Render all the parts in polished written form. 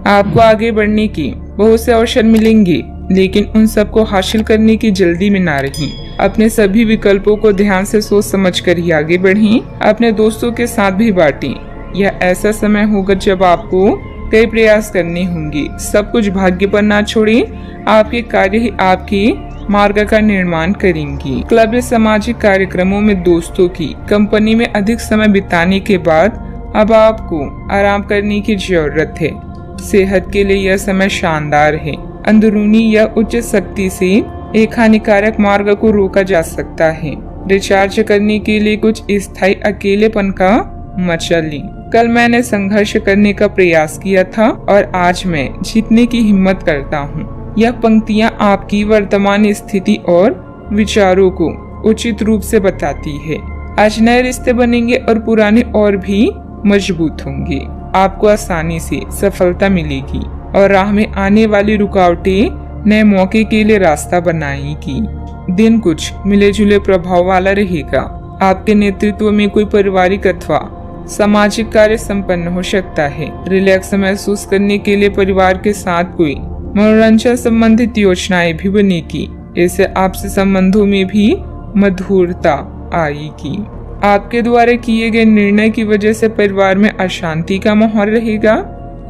आपको आगे बढ़ने की बहुत से अवसर मिलेंगे, लेकिन उन सबको हासिल करने की जल्दी में ना रहें। अपने सभी विकल्पों को ध्यान से सोच समझ कर ही आगे बढ़ें। अपने दोस्तों के साथ भी बांटें। यह ऐसा समय होगा जब आपको कई प्रयास करने होंगे। सब कुछ भाग्य पर ना छोड़ें। आपके कार्य ही आपके मार्ग का निर्माण करेंगे। क्लब या सामाजिक कार्यक्रमों में दोस्तों की कंपनी में अधिक समय बिताने के बाद अब आपको आराम करने की जरूरत है। सेहत के लिए यह समय शानदार है। अंदरूनी या उच्च शक्ति से एक हानिकारक मार्ग को रोका जा सकता है। रिचार्ज करने के लिए कुछ स्थायी अकेलेपन का मजा लें। कल मैंने संघर्ष करने का प्रयास किया था और आज मैं जीतने की हिम्मत करता हूँ। यह पंक्तियाँ आपकी वर्तमान स्थिति और विचारों को उचित रूप से बताती है। आज नए रिश्ते बनेंगे और पुराने और भी मजबूत होंगे। आपको आसानी से सफलता मिलेगी और राह में आने वाली रुकावटें नए मौके के लिए रास्ता बनाएगी। दिन कुछ मिले जुले प्रभाव वाला रहेगा। आपके नेतृत्व में कोई पारिवारिक अथवा सामाजिक कार्य संपन्न हो सकता है। रिलैक्स महसूस करने के लिए परिवार के साथ कोई मनोरंजन संबंधित योजनाएं भी बनेगी। इससे आपसे संबंधों में भी मधुरता आएगी। आपके द्वारा किए गए निर्णय की वजह से परिवार में अशांति का माहौल रहेगा,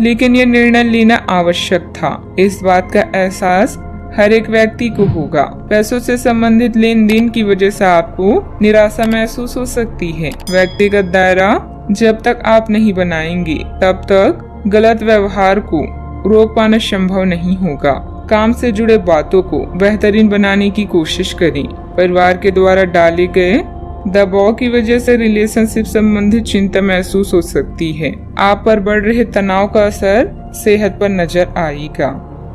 लेकिन यह निर्णय लेना आवश्यक था। इस बात का एहसास हर एक व्यक्ति को होगा। पैसों से संबंधित लेन देन की वजह से आपको निराशा महसूस हो सकती है। व्यक्तिगत दायरा जब तक आप नहीं बनाएंगे तब तक गलत व्यवहार को रोक पाना संभव नहीं होगा। काम से जुड़े बातों को बेहतरीन बनाने की कोशिश करें। परिवार के द्वारा डाले गए दबाव की वजह से रिलेशनशिप संबंधित चिंता महसूस हो सकती है। आप पर बढ़ रहे तनाव का असर सेहत पर नजर आएगा।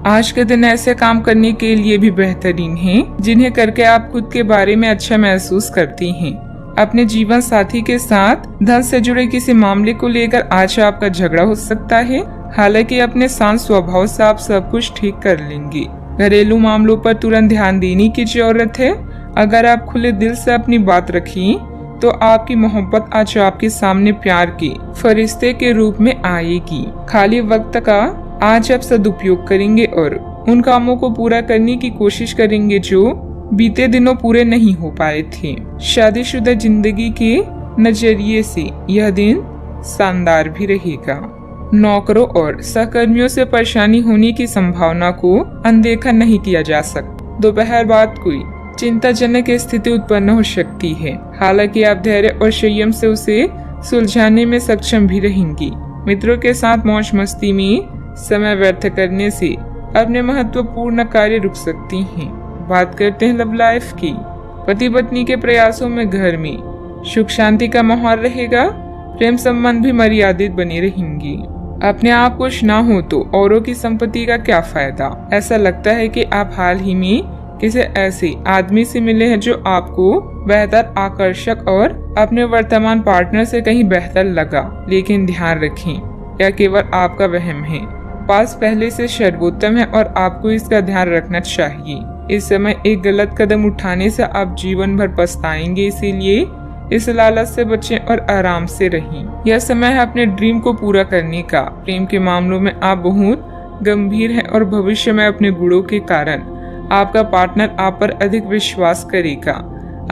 आज के दिन ऐसे काम करने के लिए भी बेहतरीन हैं, जिन्हें करके आप खुद के बारे में अच्छा महसूस करती हैं। अपने जीवन साथी के साथ धन से जुड़े किसी मामले को लेकर आज आपका झगड़ा हो सकता है। हालांकि अपने शांत स्वभाव से आप सब कुछ ठीक कर लेंगे। घरेलू मामलों पर तुरंत ध्यान देने की जरूरत है। अगर आप खुले दिल से अपनी बात रखें तो आपकी मोहब्बत आज आपके सामने प्यार के फरिश्ते के रूप में आएगी। खाली वक्त का आज आप सदुपयोग करेंगे और उन कामों को पूरा करने की कोशिश करेंगे जो बीते दिनों पूरे नहीं हो पाए थे। शादीशुदा जिंदगी के नजरिए से यह दिन शानदार भी रहेगा। नौकरों और सहकर्मियों से परेशानी होने की संभावना को अनदेखा नहीं किया जा सकता। दोपहर बाद कोई चिंताजनक स्थिति उत्पन्न हो सकती है। हालांकि आप धैर्य और संयम से उसे सुलझाने में सक्षम भी रहेंगी। मित्रों के साथ मौज मस्ती में समय व्यर्थ करने से अपने महत्वपूर्ण कार्य रुक सकती हैं। बात करते हैं लव लाइफ की। पति पत्नी के प्रयासों में घर में सुख शांति का माहौल रहेगा। प्रेम संबंध भी मर्यादित बने रहेंगे। अपने आप कुछ ना हो तो औरों की संपत्ति का क्या फायदा। ऐसा लगता है कि आप हाल ही में किसी ऐसे आदमी से मिले हैं जो आपको बेहतर, आकर्षक और अपने वर्तमान पार्टनर से कहीं बेहतर लगा। लेकिन ध्यान रखें, यह केवल आपका वहम है। पास पहले से सर्वोत्तम है और आपको इसका ध्यान रखना चाहिए। इस समय एक गलत कदम उठाने से आप जीवन भर पछताएंगे। इसीलिए इस लालच से बचें और आराम से रहें। यह समय है अपने ड्रीम को पूरा करने का। प्रेम के मामलों में आप बहुत गंभीर हैं और भविष्य में अपने गुणों के कारण आपका पार्टनर आप पर अधिक विश्वास करेगा।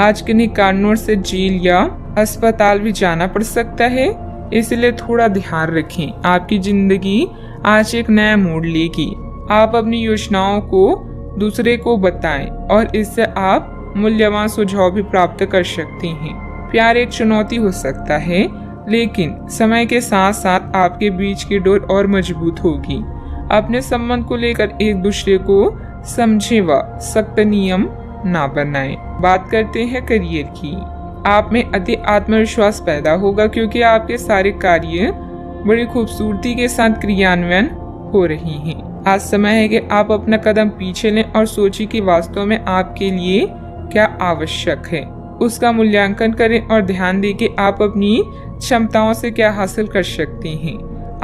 आज किन्हीं कारणों से जेल या अस्पताल भी जाना पड़ सकता है, इसलिए थोड़ा ध्यान रखें। आपकी जिंदगी आज एक नया मोड़ लेगी। आप अपनी योजनाओं को दूसरे को बताएं और इससे आप मूल्यवान सुझाव भी प्राप्त कर सकते हैं। प्यार एक चुनौती हो सकता है, लेकिन समय के साथ साथ आपके बीच की डोर और मजबूत होगी। अपने संबंध को लेकर एक दूसरे को समझे व सख्त नियम ना बनाएं। बात करते हैं करियर की। आप में अति आत्मविश्वास पैदा होगा क्योंकि आपके सारे कार्य बड़ी खूबसूरती के साथ क्रियान्वयन हो रही हैं। आज समय है कि आप अपना कदम पीछे लें और सोचिए कि वास्तव में आपके लिए क्या आवश्यक है। उसका मूल्यांकन करें और ध्यान दें कि आप अपनी क्षमताओं से क्या हासिल कर सकते हैं।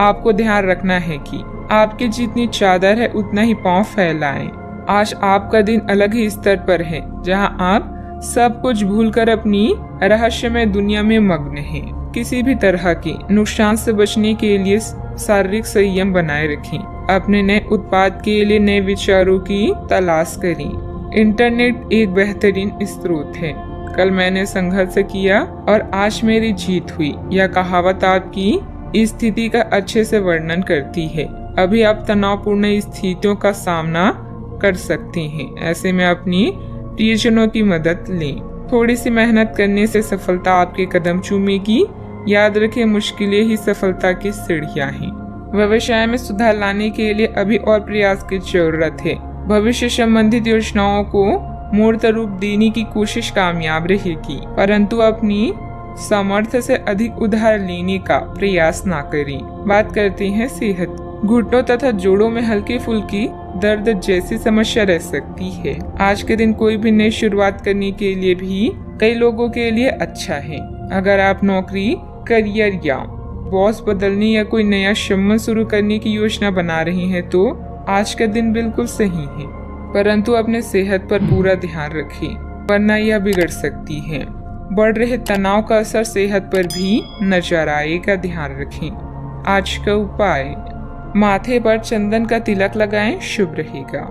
आपको ध्यान रखना है कि आपकी जितनी चादर है उतना ही पांव फैलाएं। आज आपका दिन अलग ही स्तर पर है, जहां आप सब कुछ भूलकर अपनी रहस्यमय दुनिया में मग्न हैं। किसी भी तरह की नुकसान से बचने के लिए शारीरिक संयम बनाए रखें। अपने नए उत्पाद के लिए नए विचारों की तलाश करें। इंटरनेट एक बेहतरीन स्रोत है। कल मैंने संघर्ष किया और आज मेरी जीत हुई। यह कहावत आपकी स्थिति का अच्छे से वर्णन करती है। अभी आप तनावपूर्ण स्थितियों का सामना कर सकते हैं। ऐसे में अपनी प्रियजनों की मदद लें। थोड़ी सी मेहनत करने से सफलता आपके कदम चूमेगी। याद रखें, मुश्किलें ही सफलता की सीढ़ियां हैं। व्यवसाय में सुधार लाने के लिए अभी और प्रयास की जरूरत है। भविष्य संबंधित योजनाओं को मूर्त रूप देने की कोशिश कामयाब रहेगी, परंतु अपनी सामर्थ्य से अधिक उधार लेने का प्रयास ना करें। बात करते हैं सेहत। घुटनों तथा जोड़ों में हल्की फुल्की दर्द जैसी समस्या रह सकती है। आज के दिन कोई भी नई शुरुआत करने के लिए भी कई लोगों के लिए अच्छा है। अगर आप नौकरी, करियर या बॉस बदलने या कोई नया संबंध शुरू करने की योजना बना रहे हैं तो आज का दिन बिल्कुल सही है, परंतु अपने सेहत पर पूरा ध्यान रखें, वरना यह बिगड़ सकती है। बढ़ रहे तनाव का असर सेहत पर भी नजर आएगा, ध्यान रखें। आज का उपाय, माथे पर चंदन का तिलक लगाएं, शुभ रहेगा।